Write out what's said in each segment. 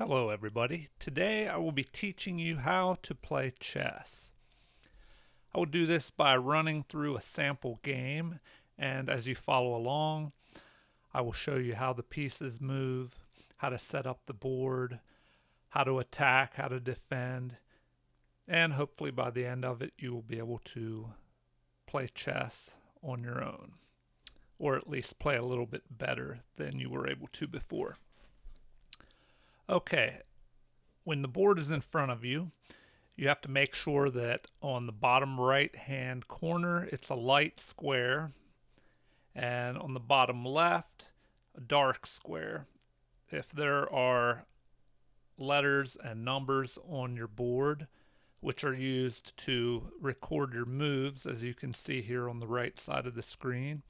Hello everybody. Today I will be teaching you how to play chess. I will do this by running through a sample game, and as you follow along I will show you how the pieces move, how to set up the board, how to attack, how to defend, and hopefully by the end of it you will be able to play chess on your own, or at least play a little bit better than you were able to before. Okay, when the board is in front of you, you have to make sure that on the bottom right hand corner it's a light square, and on the bottom left a dark square. If there are letters and numbers on your board which are used to record your moves, as you can see here on the right side of the screen,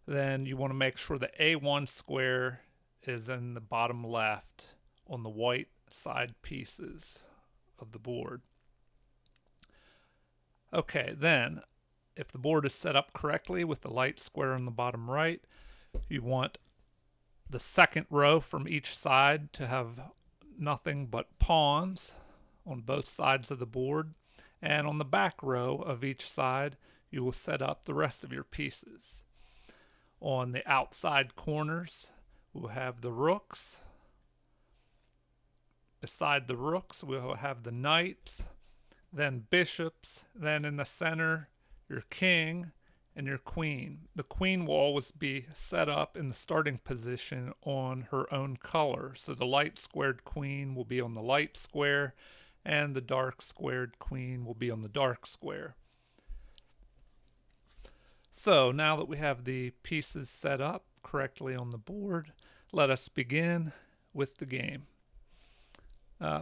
then you want to make sure the A1 square is in the bottom left on the white side pieces of the board. Okay, then if the board is set up correctly with the light square on the bottom right, you want the second row from each side to have nothing but pawns on both sides of the board, and on the back row of each side you will set up the rest of your pieces. On the outside corners we'll have the rooks. Beside the rooks we'll have the knights, then bishops, then in the center your king and your queen. The queen will always be set up in the starting position on her own color. So the light squared queen will be on the light square and the dark squared queen will be on the dark square. So now that we have the pieces set up correctly on the board, let us begin with the game.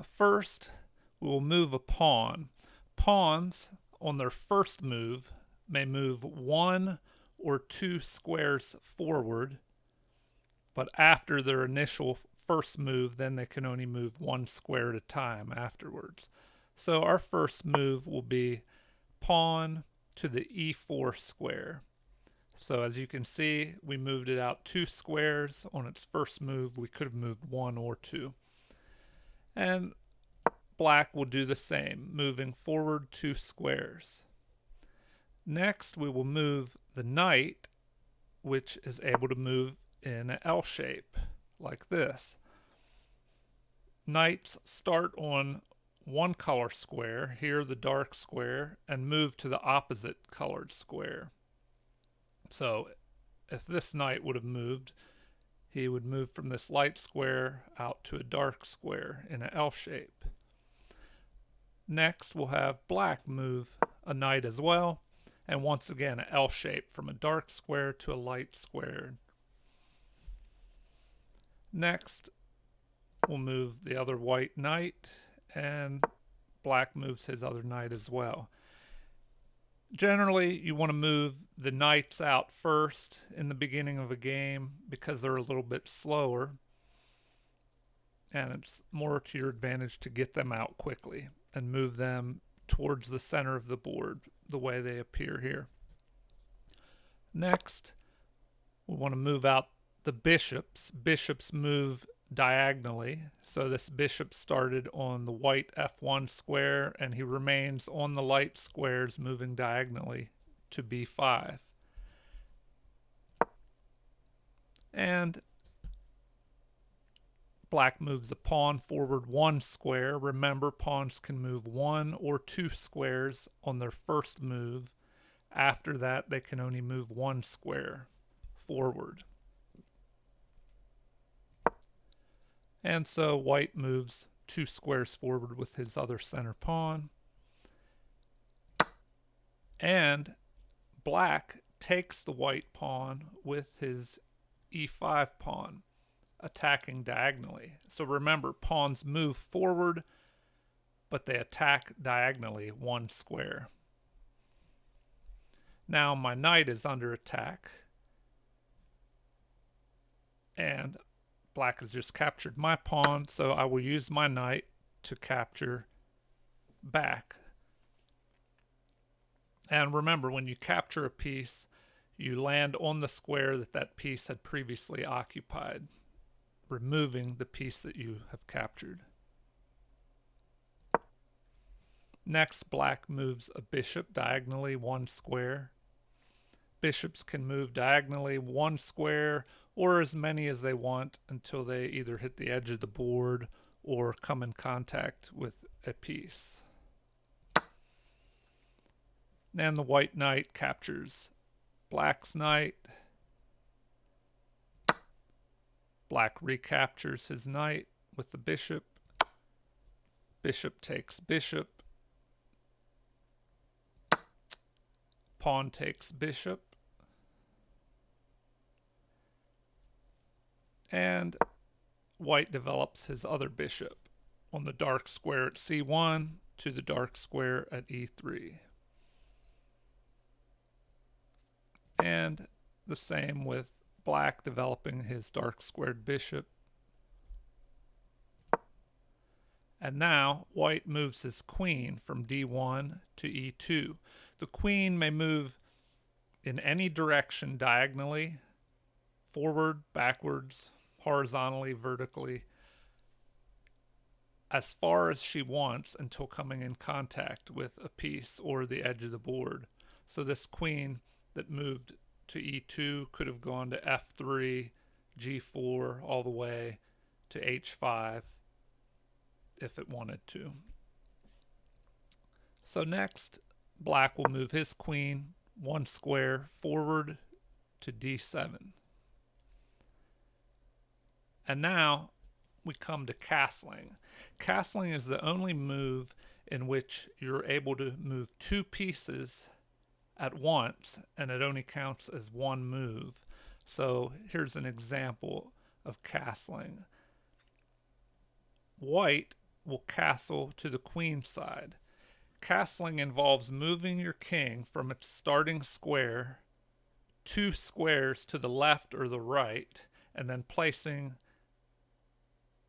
First, we will move a pawn. Pawns, on their first move, may move 1 or 2 squares forward, but after their initial first move, then they can only move 1 square at a time afterwards. So our first move will be pawn to the E4 square. So as you can see, we moved it out 2 squares. On its first move, we could have moved 1 or 2. And black will do the same, moving forward 2 squares. Next, we will move the knight, which is able to move in an L shape, like this. Knights start on one color square, here the dark square, and move to the opposite colored square. So if this knight would have moved, he would move from this light square out to a dark square in an L shape. Next, we'll have black move a knight as well, and once again an L shape from a dark square to a light square. Next, we'll move the other white knight, and black moves his other knight as well. Generally, you want to move the knights out first in the beginning of a game because they're a little bit slower, and it's more to your advantage to get them out quickly and move them towards the center of the board the way they appear here. Next, we want to move out the bishops. Bishops move diagonally, so this bishop started on the white F1 square and he remains on the light squares moving diagonally to B5. And black moves a pawn forward 1 square. Remember, pawns can move 1 or 2 squares on their first move. After that, they can only move 1 square forward. And so white moves 2 squares forward with his other center pawn. And black takes the white pawn with his E5 pawn, attacking diagonally. So remember, pawns move forward, but they attack diagonally 1 square. Now my knight is under attack, and black has just captured my pawn, so I will use my knight to capture back. And remember, when you capture a piece, you land on the square that that piece had previously occupied. removing the piece that you have captured. Next, black moves a bishop diagonally 1 square. Bishops can move diagonally 1 square or as many as they want until they either hit the edge of the board or come in contact with a piece. And the white knight captures black's knight. Black recaptures his knight with the bishop. Bishop takes bishop. Pawn takes bishop. And white develops his other bishop on the dark square at c1 to the dark square at e3. And the same with black developing his dark squared bishop. And now white moves his queen from d1 to e2. The queen may move in any direction diagonally, forward, backwards, horizontally, vertically, as far as she wants until coming in contact with a piece or the edge of the board. So this queen that moved to e2 could have gone to f3, g4, all the way to h5 if it wanted to. So next, black will move his queen 1 square forward to d7. And now we come to castling. Castling is the only move in which you're able to move 2 pieces at once, and it only counts as 1 move. So here's an example of castling. White will castle to the queen side. Castling involves moving your king from its starting square 2 squares to the left or the right, and then placing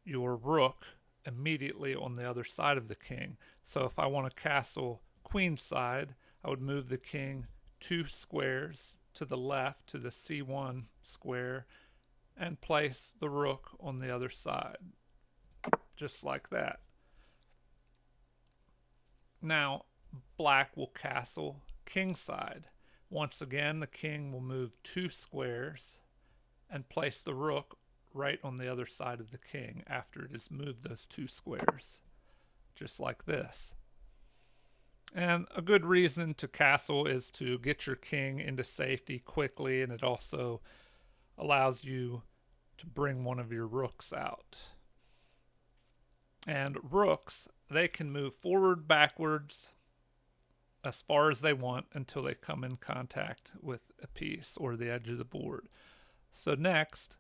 your rook immediately on the other side of the king. So if I want to castle queen side, I would move the king 2 squares to the left to the c1 square and place the rook on the other side, just like that. Now black will castle king side. Once again, the king will move 2 squares and place the rook right on the other side of the king after it has moved those 2 squares, just like this. And a good reason to castle is to get your king into safety quickly, and it also allows you to bring one of your rooks out. And rooks, they can move forward, backwards, as far as they want until they come in contact with a piece or the edge of the board. So next,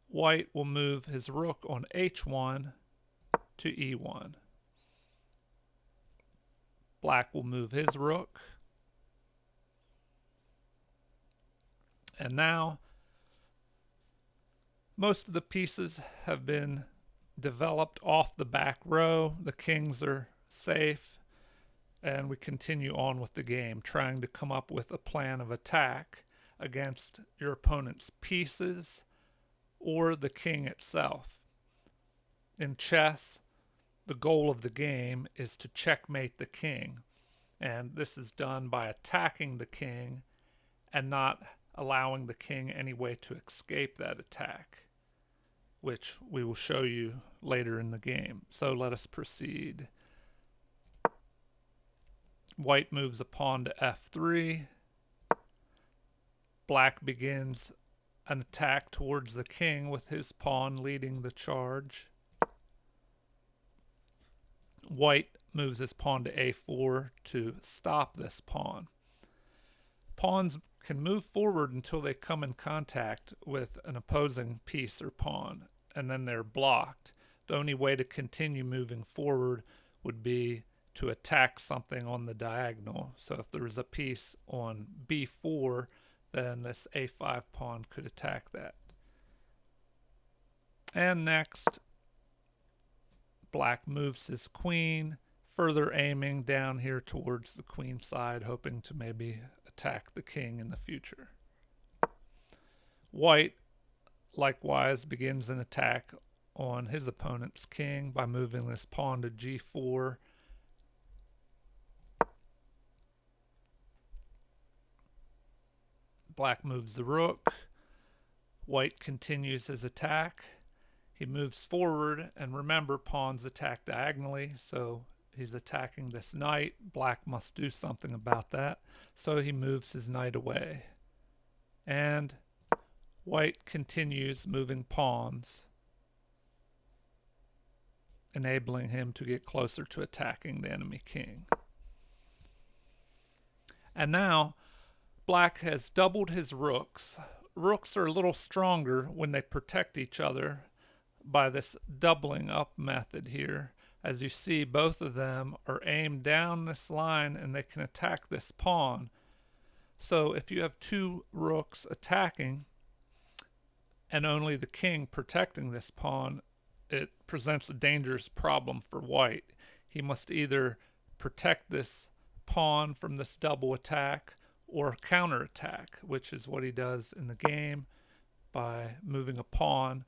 white will move his rook on h1 to e1. Black will move his rook. And now most of the pieces have been developed off the back row. The kings are safe. And we continue on with the game, trying to come up with a plan of attack against your opponent's pieces or the king itself. In chess, the goal of the game is to checkmate the king, and this is done by attacking the king and not allowing the king any way to escape that attack, which we will show you later in the game. So let us proceed. White moves a pawn to f3. Black begins an attack towards the king with his pawn leading the charge. White moves his pawn to a4 to stop this pawn. Pawns can move forward until they come in contact with an opposing piece or pawn, and then they're blocked. The only way to continue moving forward would be to attack something on the diagonal. So if there was a piece on b4, then this a5 pawn could attack that. And next, black moves his queen, further aiming down here towards the queen side, hoping to maybe attack the king in the future. White likewise begins an attack on his opponent's king by moving this pawn to g4. Black moves the rook. White continues his attack. He moves forward, and remember, pawns attack diagonally, so he's attacking this knight. Black must do something about that, so he moves his knight away. And white continues moving pawns, enabling him to get closer to attacking the enemy king. And now black has doubled his rooks. Rooks are a little stronger when they protect each other by this doubling up method here. As you see, both of them are aimed down this line and they can attack this pawn. So if you have two rooks attacking and only the king protecting this pawn, it presents a dangerous problem for white. He must either protect this pawn from this double attack or counterattack, which is what he does in the game by moving a pawn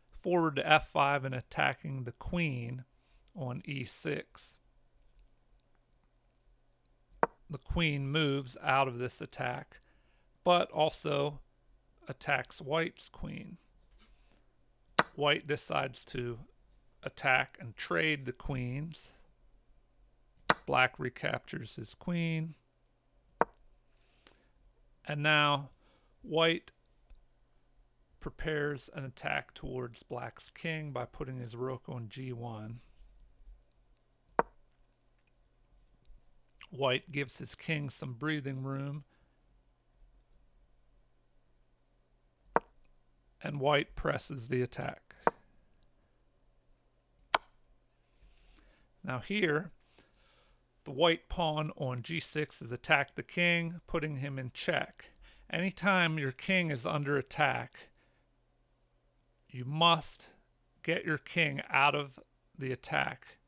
forward to f5 and attacking the queen on e6. The queen moves out of this attack, but also attacks white's queen. White decides to attack and trade the queens. Black recaptures his queen. And now white prepares an attack towards black's king by putting his rook on g1. White gives his king some breathing room, and white presses the attack. Now here, the white pawn on g6 has attacked the king, putting him in check. Anytime your king is under attack, you must get your king out of the attack,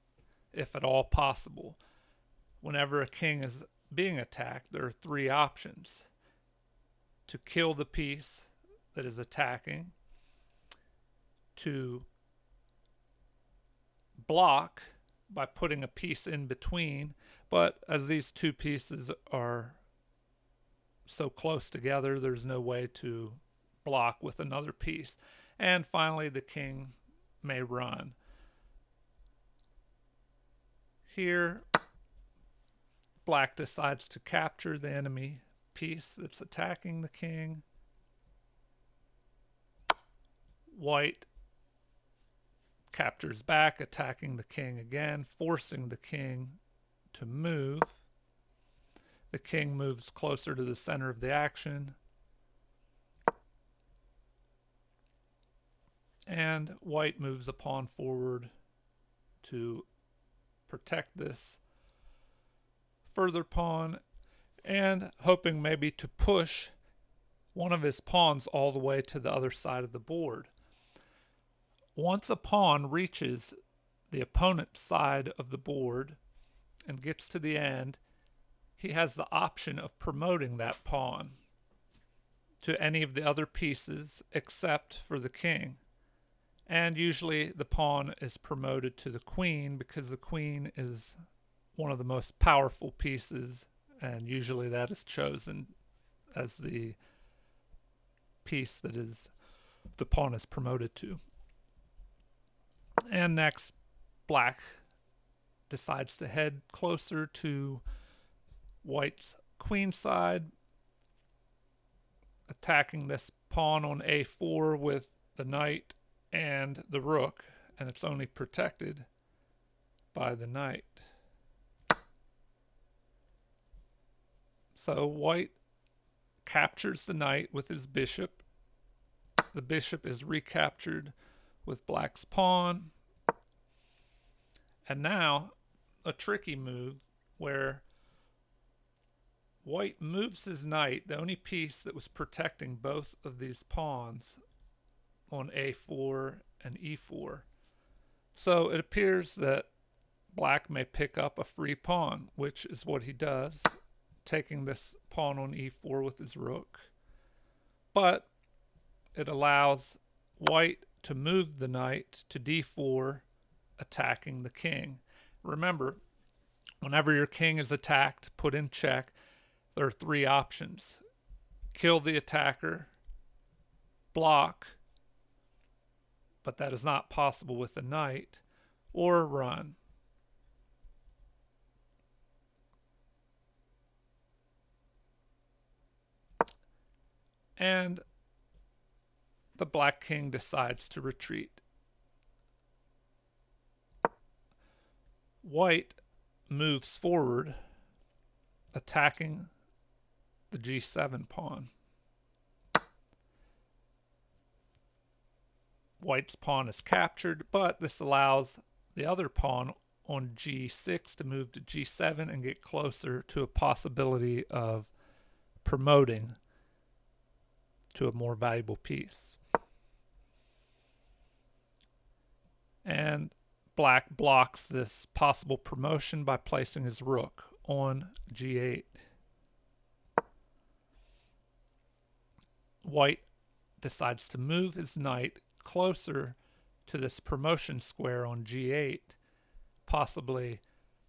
if at all possible. Whenever a king is being attacked, there are three options: to kill the piece that is attacking, to block by putting a piece in between, but as these two pieces are so close together, there's no way to block with another piece. And finally, the king may run. Here, black decides to capture the enemy piece that's attacking the king. White captures back, attacking the king again, forcing the king to move. The king moves closer to the center of the action. And white moves a pawn forward to protect this further pawn, and hoping maybe to push one of his pawns all the way to the other side of the board. Once a pawn reaches the opponent's side of the board and gets to the end, he has the option of promoting that pawn to any of the other pieces except for the king. And usually the pawn is promoted to the queen because the queen is one of the most powerful pieces, and usually that is chosen as the piece that is the pawn is promoted to. And next, black decides to head closer to white's queen side, attacking this pawn on a4 with the knight and the rook, and it's only protected by the knight. So white captures the knight with his bishop. The bishop is recaptured with black's pawn. And now a tricky move where white moves his knight, the only piece that was protecting both of these pawns, on a4 and e4. So it appears that black may pick up a free pawn, which is what he does, taking this pawn on e4 with his rook. But it allows white to move the knight to d4, attacking the king. Remember, whenever your king is attacked, put in check, there are three options: kill the attacker, block, but that is not possible with the knight, or run. And the black king decides to retreat. White moves forward, attacking the g7 pawn. White's pawn is captured, but this allows the other pawn on g6 to move to g7 and get closer to a possibility of promoting to a more valuable piece. And black blocks this possible promotion by placing his rook on g8. White decides to move his knight closer to this promotion square on g8, possibly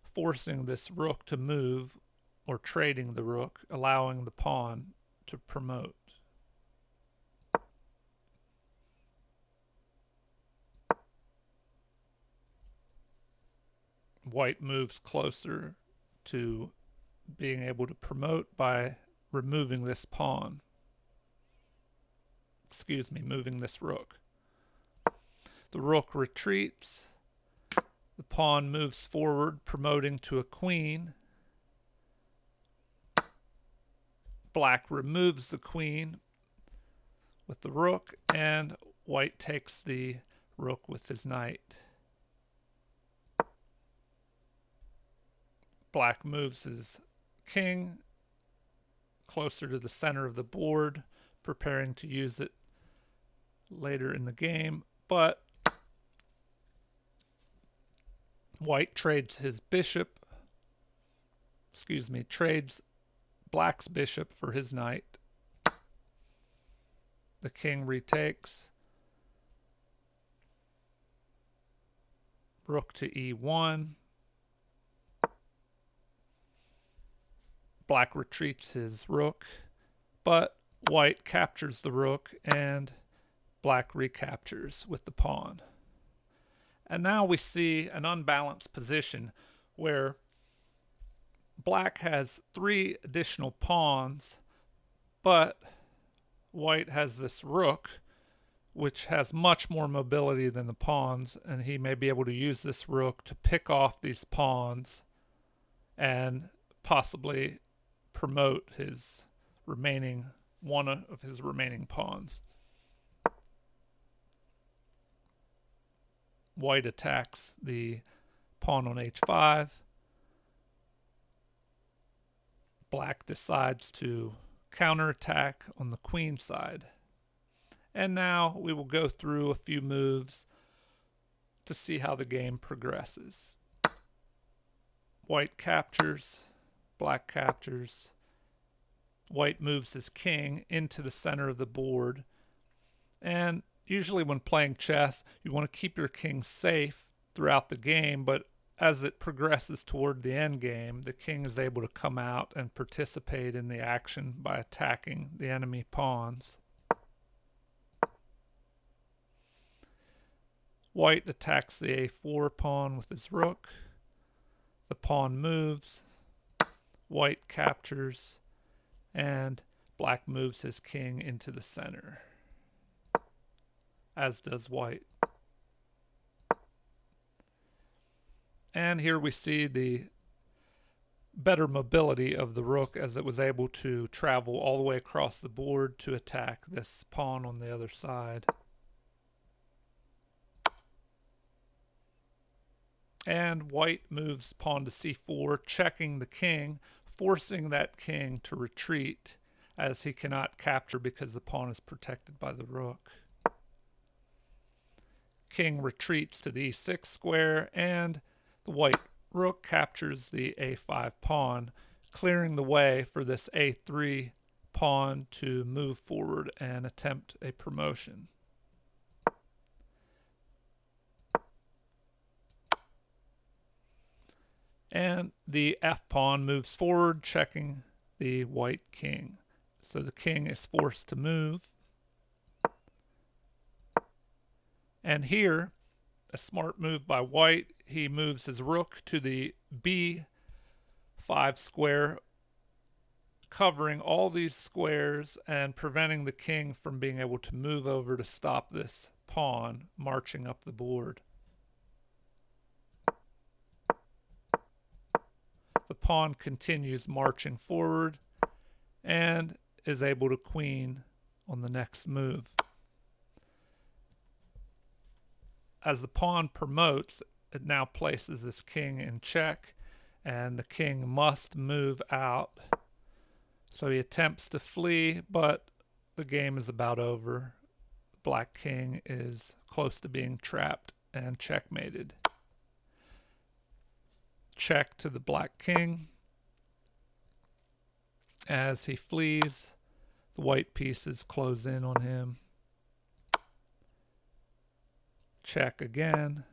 forcing this rook to move or trading the rook, allowing the pawn to promote. White moves closer to being able to promote by removing this pawn. Moving this rook. The rook retreats. The pawn moves forward, promoting to a queen. Black removes the queen with the rook, and white takes the rook with his knight. Black moves his king closer to the center of the board, preparing to use it later in the game, but white trades his bishop, trades black's bishop for his knight. The king retakes. Rook to e1. Black retreats his rook, but white captures the rook and black recaptures with the pawn. And now we see an unbalanced position where black has 3 additional pawns, but white has this rook, which has much more mobility than the pawns, and he may be able to use this rook to pick off these pawns and possibly promote his one of his remaining pawns. White attacks the pawn on h5. Black decides to counterattack on the queen side. And now we will go through a few moves to see how the game progresses. White captures, black captures. White moves his king into the center of the board. And usually when playing chess, you want to keep your king safe throughout the game, but as it progresses toward the end game, the king is able to come out and participate in the action by attacking the enemy pawns. White attacks the a4 pawn with his rook. The pawn moves. White captures, and black moves his king into the center, as does white. And here we see the better mobility of the rook, as it was able to travel all the way across the board to attack this pawn on the other side. And white moves pawn to c4, checking the king, forcing that king to retreat, as he cannot capture because the pawn is protected by the rook. King retreats to the e6 square, and the white rook captures the a5 pawn, clearing the way for this a3 pawn to move forward and attempt a promotion. And the f pawn moves forward, checking the white king. So the king is forced to move. And here, a smart move by white, he moves his rook to the b5 square, covering all these squares and preventing the king from being able to move over to stop this pawn marching up the board. The pawn continues marching forward and is able to queen on the next move. As the pawn promotes, it now places this king in check, and the king must move out. So he attempts to flee, but the game is about over. Black king is close to being trapped and checkmated. Check to the black king. As he flees, the white pieces close in on him. Check again.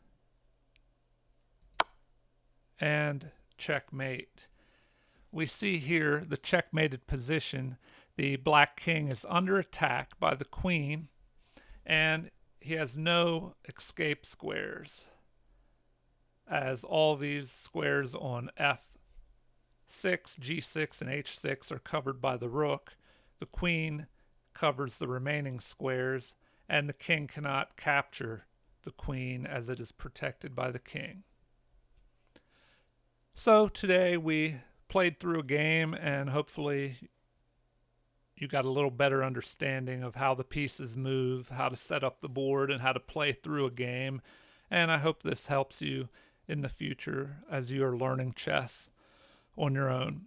And checkmate. We see here the checkmated position. The black king is under attack by the queen, and he has no escape squares, as all these squares on f6, g6, and h6 are covered by the rook. The queen covers the remaining squares, and the king cannot capture the queen as it is protected by the king. So today we played through a game, and hopefully you got a little better understanding of how the pieces move, how to set up the board, and how to play through a game. And I hope this helps you in the future as you are learning chess on your own.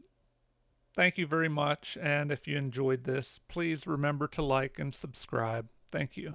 Thank you very much, and if you enjoyed this, please remember to like and subscribe. Thank you.